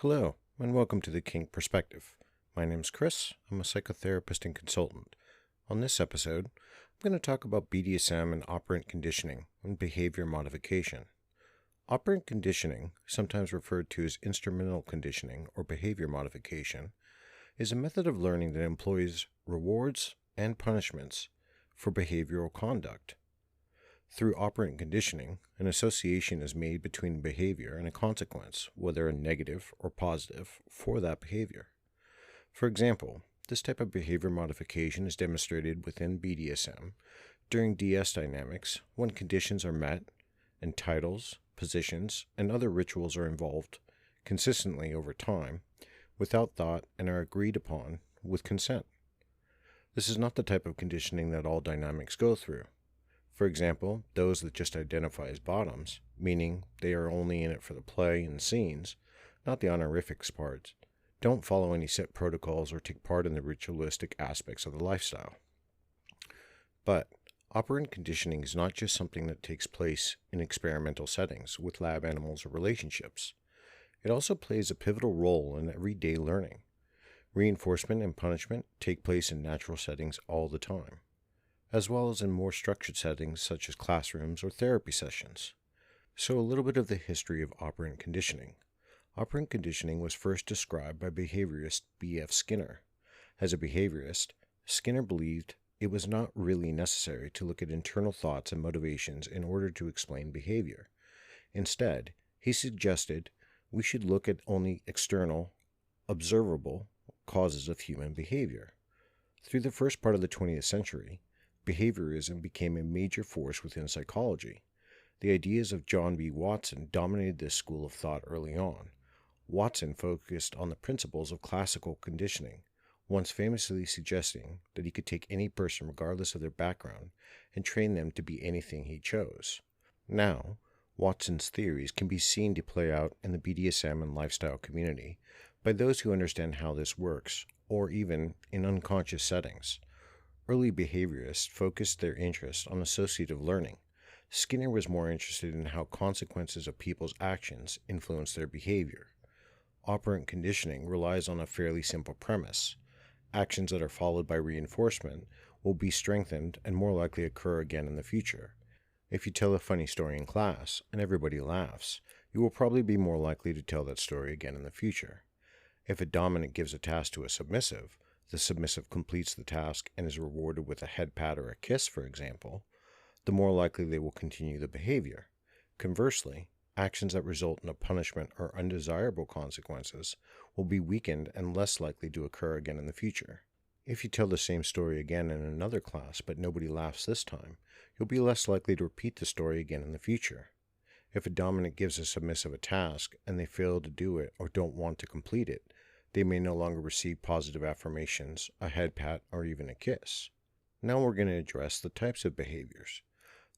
Hello, and welcome to the Kink Perspective. My name's Chris. I'm a psychotherapist and consultant. On this episode, I'm going to talk about BDSM and operant conditioning and behavior modification. Operant conditioning, sometimes referred to as instrumental conditioning or behavior modification, is a method of learning that employs rewards and punishments for behavioral conduct. Through operant conditioning, an association is made between behavior and a consequence, whether a negative or positive, for that behavior. For example, this type of behavior modification is demonstrated within BDSM during DS dynamics when conditions are met and titles, positions, and other rituals are involved consistently over time without thought and are agreed upon with consent. This is not the type of conditioning that all dynamics go through. For example, those that just identify as bottoms, meaning they are only in it for the play and scenes, not the honorifics parts, don't follow any set protocols or take part in the ritualistic aspects of the lifestyle. But operant conditioning is not just something that takes place in experimental settings with lab animals or relationships. It also plays a pivotal role in everyday learning. Reinforcement and punishment take place in natural settings all the time, as well as in more structured settings such as classrooms or therapy sessions. So a little bit of the history of operant conditioning. Operant conditioning was first described by behaviorist B.F. Skinner. As a behaviorist, Skinner believed it was not really necessary to look at internal thoughts and motivations in order to explain behavior. Instead, he suggested we should look at only external, observable causes of human behavior. Through the first part of the 20th century, behaviorism became a major force within psychology. The ideas of John B. Watson dominated this school of thought early on. Watson focused on the principles of classical conditioning, once famously suggesting that he could take any person regardless of their background and train them to be anything he chose. Now, Watson's theories can be seen to play out in the BDSM and lifestyle community by those who understand how this works, or even in unconscious settings. Early behaviorists focused their interest on associative learning. Skinner was more interested in how consequences of people's actions influence their behavior. Operant conditioning relies on a fairly simple premise. Actions that are followed by reinforcement will be strengthened and more likely occur again in the future. If you tell a funny story in class and everybody laughs, you will probably be more likely to tell that story again in the future. If a dominant gives a task to a submissive, the submissive completes the task and is rewarded with a head pat or a kiss, for example, the more likely they will continue the behavior. Conversely, actions that result in a punishment or undesirable consequences will be weakened and less likely to occur again in the future. If you tell the same story again in another class but nobody laughs this time, you'll be less likely to repeat the story again in the future. If a dominant gives a submissive a task and they fail to do it or don't want to complete it, they may no longer receive positive affirmations, a head pat, or even a kiss. Now we're going to address the types of behaviors.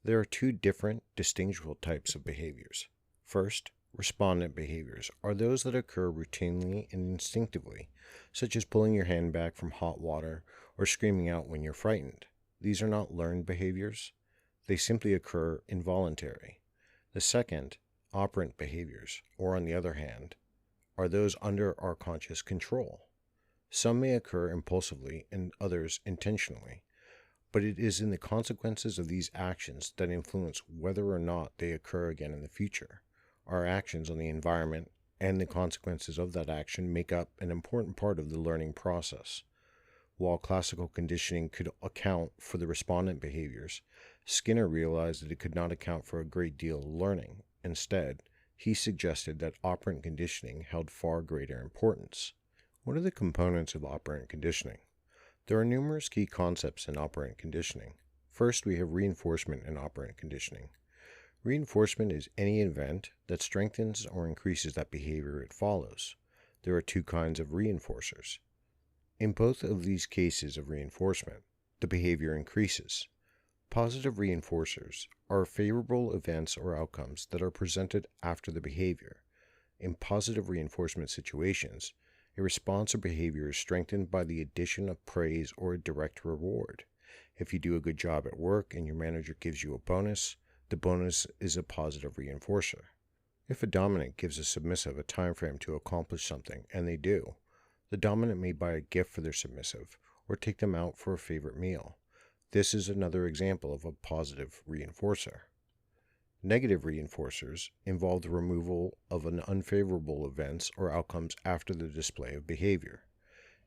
There are two different, distinguishable types of behaviors. First, respondent behaviors are those that occur routinely and instinctively, such as pulling your hand back from hot water or screaming out when you're frightened. These are not learned behaviors. They simply occur involuntary. The second, operant behaviors, or on the other hand, are those under our conscious control. Some may occur impulsively and others intentionally, but it is in the consequences of these actions that influence whether or not they occur again in the future. Our actions on the environment and the consequences of that action make up an important part of the learning process. While classical conditioning could account for the respondent behaviors, Skinner realized that it could not account for a great deal of learning. Instead, he suggested that operant conditioning held far greater importance. What are the components of operant conditioning? There are numerous key concepts in operant conditioning. First, we have reinforcement in operant conditioning. Reinforcement is any event that strengthens or increases that behavior it follows. There are two kinds of reinforcers. In both of these cases of reinforcement, the behavior increases. Positive reinforcers are favorable events or outcomes that are presented after the behavior. In positive reinforcement situations, a response or behavior is strengthened by the addition of praise or a direct reward. If you do a good job at work and your manager gives you a bonus, the bonus is a positive reinforcer. If a dominant gives a submissive a time frame to accomplish something, and they do, the dominant may buy a gift for their submissive or take them out for a favorite meal. This is another example of a positive reinforcer. Negative reinforcers involve the removal of an unfavorable events or outcomes after the display of behavior.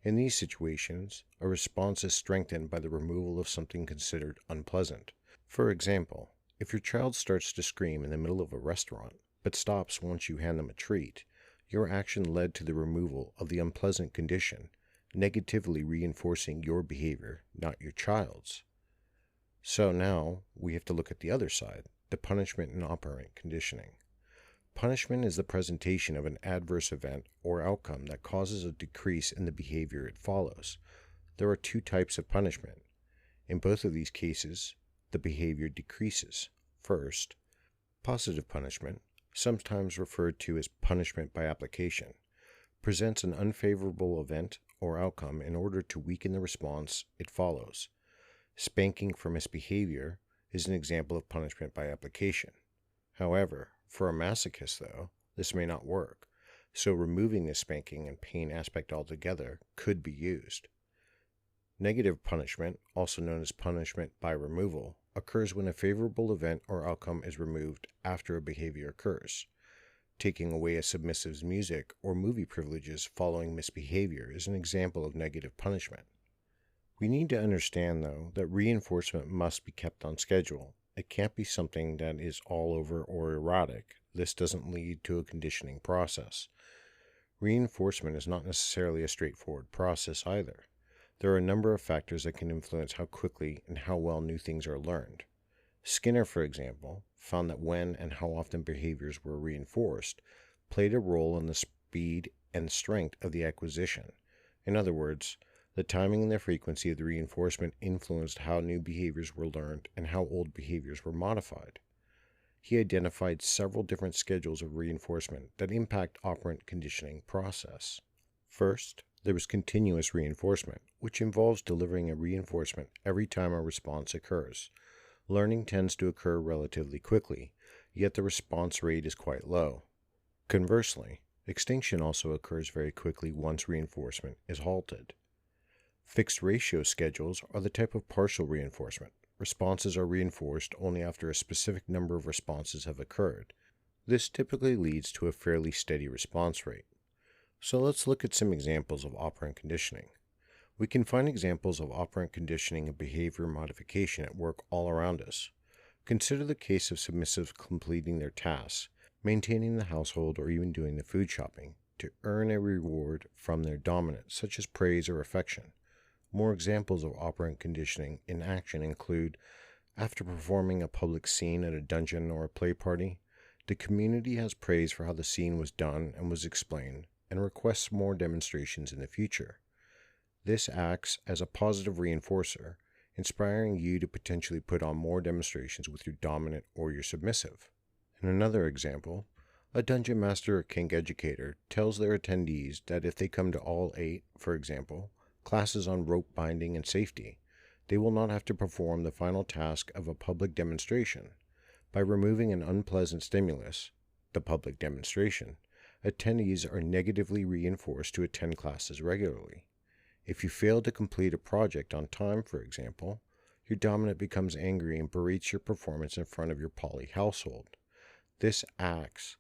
In these situations, a response is strengthened by the removal of something considered unpleasant. For example, if your child starts to scream in the middle of a restaurant, but stops once you hand them a treat, your action led to the removal of the unpleasant condition, negatively reinforcing your behavior, not your child's. So now we have to look at the other side, the punishment and operant conditioning. Punishment is the presentation of an adverse event or outcome that causes a decrease in the behavior it follows. There are two types of punishment. In both of these cases, the behavior decreases. First, positive punishment, sometimes referred to as punishment by application, presents an unfavorable event or outcome in order to weaken the response it follows. Spanking for misbehavior is an example of punishment by application. However, for a masochist, though, this may not work, so removing the spanking and pain aspect altogether could be used. Negative punishment, also known as punishment by removal, occurs when a favorable event or outcome is removed after a behavior occurs. Taking away a submissive's music or movie privileges following misbehavior is an example of negative punishment. We need to understand, though, that reinforcement must be kept on schedule. It can't be something that is all over or erratic. This doesn't lead to a conditioning process. Reinforcement is not necessarily a straightforward process either. There are a number of factors that can influence how quickly and how well new things are learned. Skinner, for example, found that when and how often behaviors were reinforced played a role in the speed and strength of the acquisition. In other words, the timing and the frequency of the reinforcement influenced how new behaviors were learned and how old behaviors were modified. He identified several different schedules of reinforcement that impact operant conditioning process. First, there was continuous reinforcement, which involves delivering a reinforcement every time a response occurs. Learning tends to occur relatively quickly, yet the response rate is quite low. Conversely, extinction also occurs very quickly once reinforcement is halted. Fixed ratio schedules are the type of partial reinforcement. Responses are reinforced only after a specific number of responses have occurred. This typically leads to a fairly steady response rate. So let's look at some examples of operant conditioning. We can find examples of operant conditioning and behavior modification at work all around us. Consider the case of submissives completing their tasks, maintaining the household, or even doing the food shopping to earn a reward from their dominant, such as praise or affection. More examples of operant conditioning in action include, after performing a public scene at a dungeon or a play party, the community has praise for how the scene was done and was explained, and requests more demonstrations in the future. This acts as a positive reinforcer, inspiring you to potentially put on more demonstrations with your dominant or your submissive. In another example, a dungeon master or kink educator tells their attendees that if they come to all 8, for example, classes on rope binding and safety, they will not have to perform the final task of a public demonstration. By removing an unpleasant stimulus, the public demonstration, attendees are negatively reinforced to attend classes regularly. If you fail to complete a project on time, for example, your dominant becomes angry and berates your performance in front of your poly household. This acts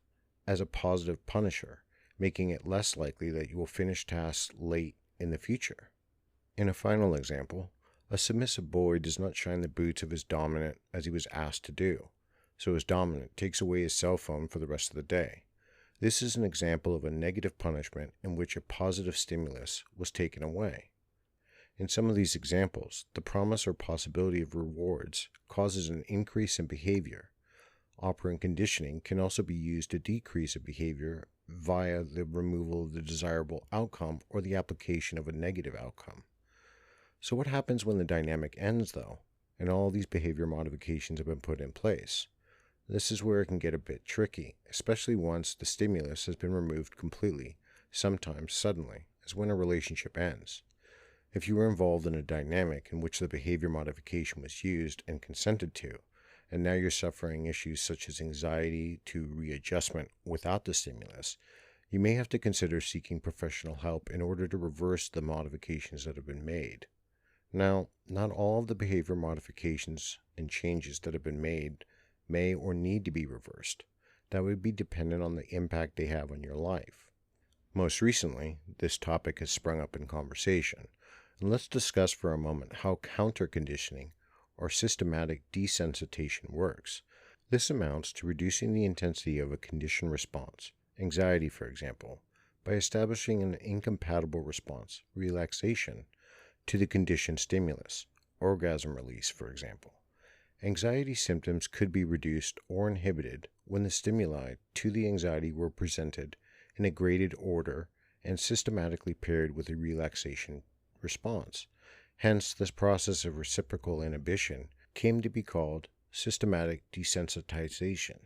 as a positive punisher, making it less likely that you will finish tasks late in the future. In a final example, a submissive boy does not shine the boots of his dominant as he was asked to do, so his dominant takes away his cell phone for the rest of the day. This is an example of a negative punishment in which a positive stimulus was taken away. In some of these examples, the promise or possibility of rewards causes an increase in behavior. Operant conditioning can also be used to decrease a behavior via the removal of the desirable outcome or the application of a negative outcome. So what happens when the dynamic ends, though, and all these behavior modifications have been put in place? This is where it can get a bit tricky, especially once the stimulus has been removed completely, sometimes suddenly, as when a relationship ends. If you were involved in a dynamic in which the behavior modification was used and consented to, and now you're suffering issues such as anxiety to readjustment without the stimulus, you may have to consider seeking professional help in order to reverse the modifications that have been made. Now, not all of the behavior modifications and changes that have been made may or need to be reversed. That would be dependent on the impact they have on your life. Most recently, this topic has sprung up in conversation, and let's discuss for a moment how counter-conditioning or systematic desensitization works. This amounts to reducing the intensity of a conditioned response, anxiety for example, by establishing an incompatible response, relaxation, to the conditioned stimulus, orgasm release for example. Anxiety symptoms could be reduced or inhibited when the stimuli to the anxiety were presented in a graded order and systematically paired with a relaxation response. Hence, this process of reciprocal inhibition came to be called systematic desensitization.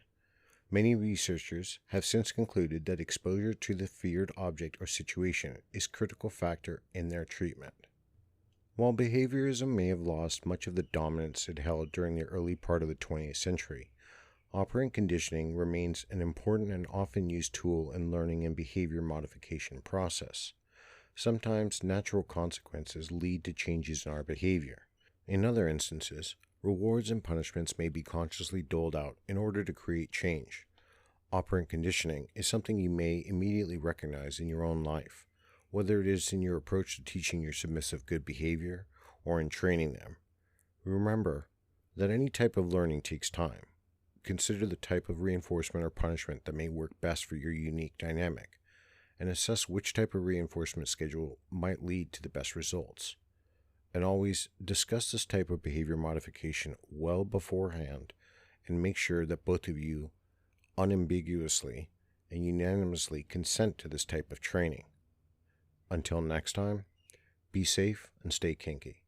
Many researchers have since concluded that exposure to the feared object or situation is a critical factor in their treatment. While behaviorism may have lost much of the dominance it held during the early part of the 20th century, operant conditioning remains an important and often used tool in learning and behavior modification process. Sometimes natural consequences lead to changes in our behavior. In other instances, rewards and punishments may be consciously doled out in order to create change. Operant conditioning is something you may immediately recognize in your own life, whether it is in your approach to teaching your submissive good behavior or in training them. Remember that any type of learning takes time. Consider the type of reinforcement or punishment that may work best for your unique dynamic, and assess which type of reinforcement schedule might lead to the best results. And always discuss this type of behavior modification well beforehand and make sure that both of you unambiguously and unanimously consent to this type of training. Until next time, be safe and stay kinky.